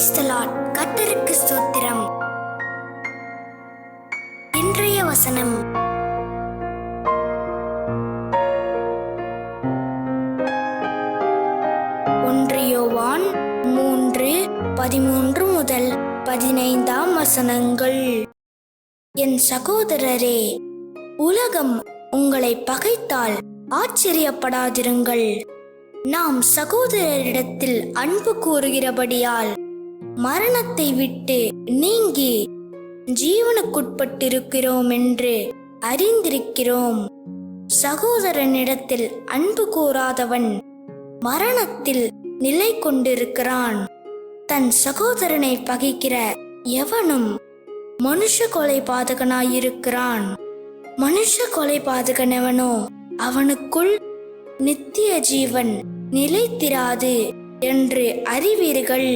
Praise the Lord. கர்த்தருக்கு ஸ்தோத்திரம். இன்றைய வசனம், யோவான் 3:13 முதல் 15 வசனங்கள். என் சகோதரரே, உலகம் உங்களை பகைத்தால் ஆச்சரியப்படாதிருங்கள். நாம் சகோதரரிடத்தில் அன்பு கூறுகிறபடியால் மரணத்தை விட்டு நீங்கி ஜீவனுக்குட்பட்டிருக்கிறோம் என்று அறிந்திருக்கிறோம். சகோதரனிடத்தில் அன்பு கூறாதவன் மரணத்தில் நிலை கொண்டிருக்கிறான். தன் சகோதரனை பகைக்கிற எவனும் மனுஷ கொலைபாதகனாயிருக்கிறான். மனுஷ கொலைபாதகனவனோ அவனுக்குள் நித்திய ஜீவன் நிலைத்திராது என்று அறிவீர்கள்.